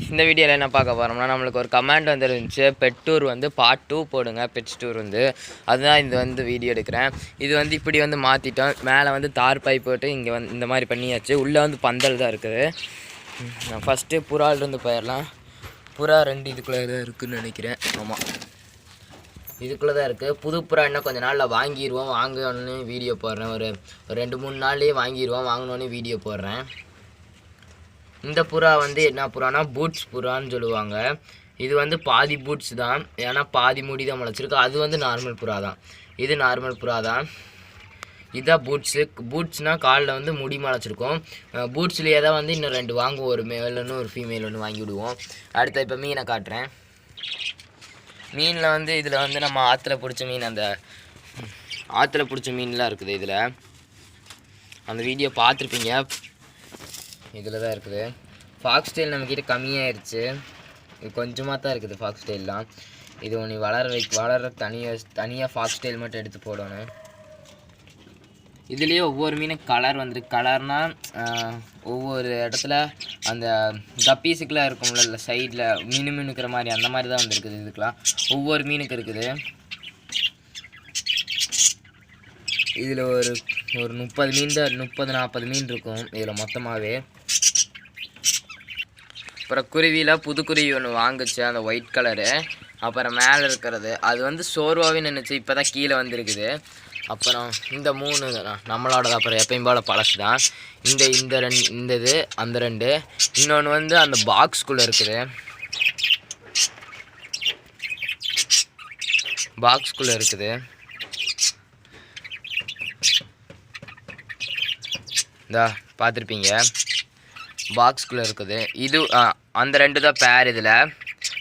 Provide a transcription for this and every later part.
இந்த வீடியோவில் என்ன பார்க்க போகிறோம்னா நம்மளுக்கு ஒரு கமெண்ட் வந்துருந்துச்சு பெட் டூர் வந்து பார்ட் 2 போடுங்க பெட்ஸ் டூர் வந்து அதுதான் இது வந்து வீடியோ எடுக்கிறேன். இது வந்து இப்படி வந்து மாற்றிட்டோம். மேலே வந்து தார் பைப் போட்டு இங்கே வந்து இந்த மாதிரி பண்ணியாச்சு. உள்ளே வந்து பந்தல் தான் இருக்குது. ஃபஸ்ட்டு புறாலிருந்து போயிடலாம். புறா 2 இதுக்குள்ளே தான் இருக்குதுன்னு நினைக்கிறேன். ஆமாம், இதுக்குள்ளே தான் இருக்குது. புது புறா இன்னும் கொஞ்சம் நாளில் வாங்கிடுவோம். வாங்கினோன்னு வீடியோ போடுறேன். ஒரு 2-3 நாள்லேயே வாங்கிடுவோம். வாங்கினோன்னே வீடியோ போடுறேன். இந்த புறா வந்து என்ன புறானா பூட்ஸ் புறான்னு சொல்லுவாங்க. இது வந்து பாதி பூட்ஸ் தான், ஏன்னா பாதி முடி தான் முளைச்சிருக்கு. அது வந்து நார்மல் புறா தான். இது நார்மல் புறா தான். இதுதான் பூட்ஸு. பூட்ஸ்னால் காலில் வந்து முடி முளைச்சிருக்கும். பூட்ஸ்லேயே தான் வந்து இன்னும் 2 வாங்குவோம். ஒரு மேல் ஒன்று ஒரு ஃபீமேல் ஒன்று வாங்கி விடுவோம். அடுத்த இப்போ மீனை காட்டுறேன். மீனில் வந்து இதில் வந்து நம்ம ஆற்றுல பிடிச்ச மீன், அந்த ஆற்றுல பிடிச்ச மீன்லாம் இருக்குது. இதில் அந்த வீடியோ பார்த்துருப்பீங்க. இதில் தான் இருக்குது. ஃபாக்ஸ் டெயில் நம்மக்கிட்ட கம்மியாகிடுச்சு. இது கொஞ்சமாக தான் இருக்குது ஃபாக்ஸ் டெயிலாம். இது ஒன்று வளர தனியாக ஃபாக்ஸ் டெயில் மட்டும் எடுத்து போடணும். இதுலேயே ஒவ்வொரு மீனும் கலர் வந்துருக்கு. கலர்னால் ஒவ்வொரு இடத்துல அந்த கப்பீஸுக்கெலாம் இருக்கும்ல சைடில் மினுக்கிற மாதிரி, அந்த மாதிரி தான் வந்துருக்குது. இதுக்கெலாம் ஒவ்வொரு மீனுக்கு இருக்குது. இதில் ஒரு 30 மீன் தான், 30-40 மீன் இருக்கும் இதில் மொத்தமாகவே. அப்புறம் குருவியில் புது குருவி ஒன்று வாங்குச்சு, அந்த ஒயிட் கலரு. அப்புறம் மேலே இருக்கிறது அது வந்து சோர்வாகவே நின்றுச்சு. இப்போ தான் கீழே வந்துருக்குது. அப்புறம் இந்த 3 நம்மளோடது. அப்புறம் எப்பயும் போல் பழசு தான். இந்த இது அந்த 2. இன்னொன்று வந்து அந்த பாக்ஸ்குள்ளே இருக்குது. பாக்ஸ்குள்ளே இருக்குது. இந்தா பார்த்துருப்பீங்க, பாக்ஸ்குள்ளே இருக்குது. இது அந்த 2 தான் பேர். இதில்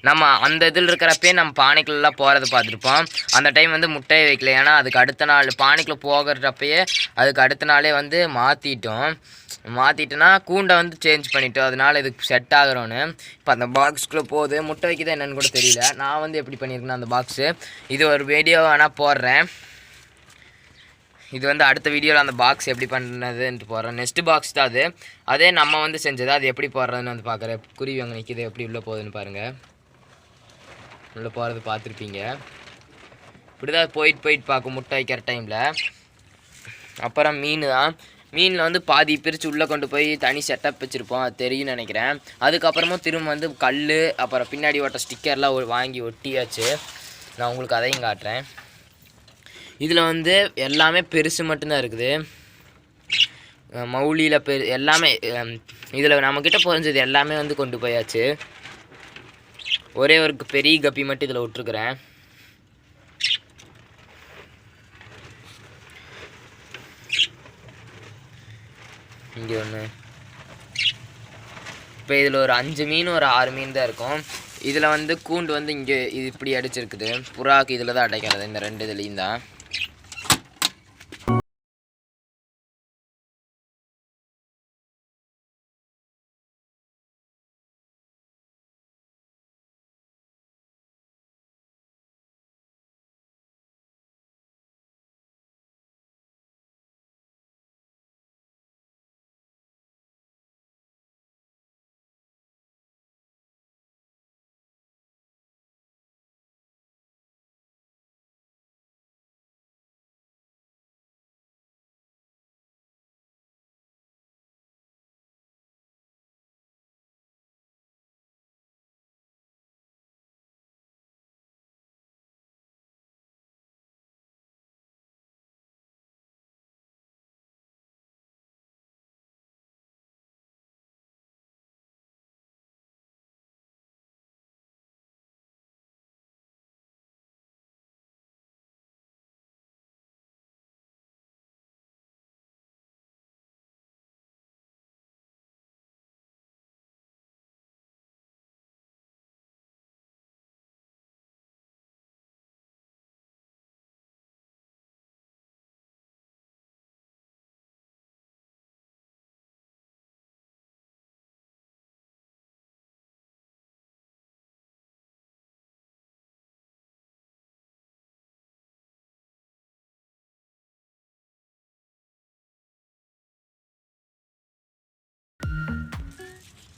நம்ம அந்த இதில் இருக்கிறப்பே நம்ம பானைக்குள்ளெலாம் போகிறது பார்த்துருப்போம். அந்த டைம் வந்து முட்டையை வைக்கல, ஏன்னா அதுக்கு அடுத்த நாள் பானைக்குள்ளே போகிறப்பயே அதுக்கு அடுத்த நாளே வந்து மாற்றிட்டோன்னா கூண்டை வந்து சேஞ்ச் பண்ணிட்டோம். அதனால் இதுக்கு செட் ஆகிறோன்னு இப்போ அந்த பாக்ஸ்குள்ளே போகுது. முட்டை வைக்கிது என்னென்னு கூட தெரியல. நான் வந்து எப்படி பண்ணியிருக்கேன்னா அந்த பாக்ஸு இது ஒரு வீடியோ வேணால் போடுறேன். இது வந்து அடுத்த வீடியோவில் அந்த பாக்ஸ் எப்படி பண்ணுறதுன்ட்டு போடுறேன். நெக்ஸ்ட்டு பாக்ஸ் தான் அது. அதே நம்ம வந்து செஞ்சது. அது எப்படி போடுறதுன்னு வந்து பார்க்குறேன். குருவி அங்கே நிற்கிது, எப்படி உள்ளே போகுதுன்னு பாருங்கள். உள்ளே போகிறது பார்த்துருப்பீங்க. இப்படி தான் போயிட்டு பார்க்கும் முட்டை வைக்கிற டைமில். அப்புறம் மீன் தான். மீனில் வந்து பாதி பிரித்து உள்ளே கொண்டு போய் தனி செட்டப் வச்சுருப்போம். அது தெரியும்னு நினைக்கிறேன். அதுக்கப்புறமும் திரும்ப வந்து கல், அப்புறம் பின்னாடி ஓட்ட ஸ்டிக்கர்லாம் வாங்கி ஒட்டியாச்சு. நான் உங்களுக்கு அதையும் காட்டுறேன். இதில் வந்து எல்லாமே பெருசு மட்டும்தான் இருக்குது. மௌலியில் எல்லாமே இதில் நம்மக்கிட்ட பொறிஞ்சது எல்லாமே வந்து கொண்டு போயாச்சு. ஒரே ஒரு பெரிய கப்பி மட்டும் இதில் விட்டுருக்குறேன். இங்கே ஒன்று. இப்போ இதில் ஒரு 5 மீன் ஒரு 6 மீன் தான் இருக்கும். இதில் வந்து கூண்டு வந்து இங்கே இது இப்படி அடிச்சிருக்குது. புறாக்கு இதில் தான் அடைக்கிறது, இந்த 2 இதுலேயும் தான்.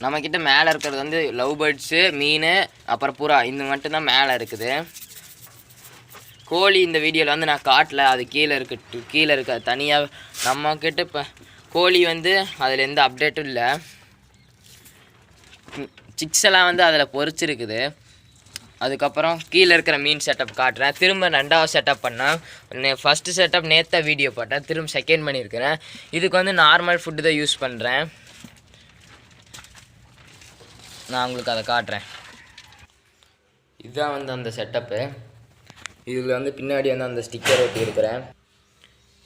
நம்மக்கிட்ட மேலே இருக்கிறது வந்து லவ் பேர்ட்ஸு, மீன், அப்புறம் புறா, இந்த மட்டும்தான் மேலே இருக்குது. கோழி இந்த வீடியோவில் வந்து நான் காட்டல, அது கீழே இருக்க தனியாக நம்மக்கிட்ட. இப்போ கோழி வந்து அதில் எந்த அப்டேட்டும் இல்லை. சிக்ஸ் எல்லாம் வந்து அதில் பொறிச்சிருக்குது. அதுக்கப்புறம் கீழே இருக்கிற மீன் செட்டப் காட்டுறேன். திரும்ப 2வது செட்டப் பண்ணேன். ஃபஸ்ட்டு செட்டப் நேற்று வீடியோ போட்டேன், திரும்ப செகண்ட் பண்ணியிருக்கிறேன். இதுக்கு வந்து நார்மல் ஃபுட்டு தான் யூஸ் பண்ணுறேன். நான் உங்களுக்கு அதை காட்டுறேன். இதுதான் வந்து அந்த செட்டப்பு. இதில் வந்து பின்னாடி வந்து அந்த ஸ்டிக்கர் ஒட்டி இருக்கிறேன்.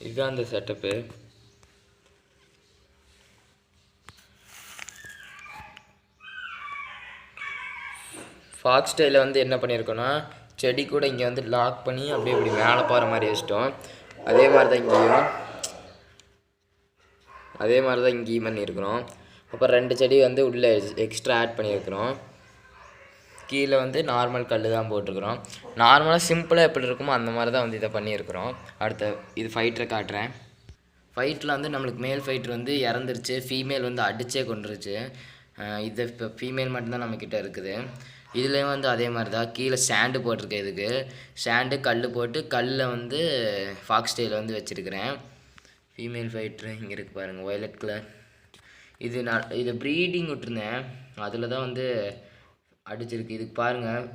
இதுதான் அந்த செட்டப்பு. ஃபாக்ஸ் ஸ்டைலில் வந்து என்ன பண்ணியிருக்கோன்னா, செடி கூட இங்கே வந்து லாக் பண்ணி அப்படியே இப்படி மேலே போகிற மாதிரி வச்சிட்டோம். அதே மாதிரி தான் இங்கேயும் பண்ணியிருக்கிறோம். அப்புறம் 2 செடி வந்து உள்ளே எக்ஸ்ட்ரா ஆட் பண்ணியிருக்கிறோம். கீழே வந்து நார்மல் கல் தான் போட்டிருக்கிறோம். நார்மலாக சிம்பிளாக எப்படி இருக்குமோ அந்த மாதிரி தான் வந்து இதை பண்ணியிருக்கிறோம். அடுத்த இது ஃபைட்டரை காட்டுறேன். ஃபைட்டில் வந்து நம்மளுக்கு மேல் ஃபைட்ரு வந்து இறந்துருச்சு, ஃபீமேல் வந்து அடித்தே கொண்டுருச்சு. இது இப்போ ஃபீமேல் மட்டும்தான் நம்மக்கிட்ட இருக்குது. இதுலேயும் வந்து அதே மாதிரி தான் கீழே சாண்டு போட்டிருக்கேன். இதுக்கு சாண்டு கல் போட்டு கல்லில் வந்து ஃபாக்ஸ் ஸ்டைலில் வந்து வச்சுருக்கிறேன். ஃபீமேல் ஃபைட்ரு இங்கே இருக்குது பாருங்கள், வயலட் கலர். இது ப்ரீடிங் விட்டுருந்தேன், அதில் தான் வந்து அடிச்சிருக்கு. இதுக்கு பாருங்கள்,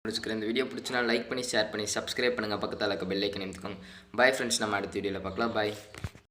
முடிச்சுக்கிறேன். இந்த வீடியோ பிடிச்சினா லைக் பண்ணி, ஷேர் பண்ணி, சப்ஸ்கிரைப் பண்ணுங்கள். பக்கத்தில் இருக்க பெல் ஐக்கன் நிமித்திக்கோங்க. பை ஃப்ரெண்ட்ஸ், நம்ம அடுத்த வீடியோவில் பார்க்கலாம். பை.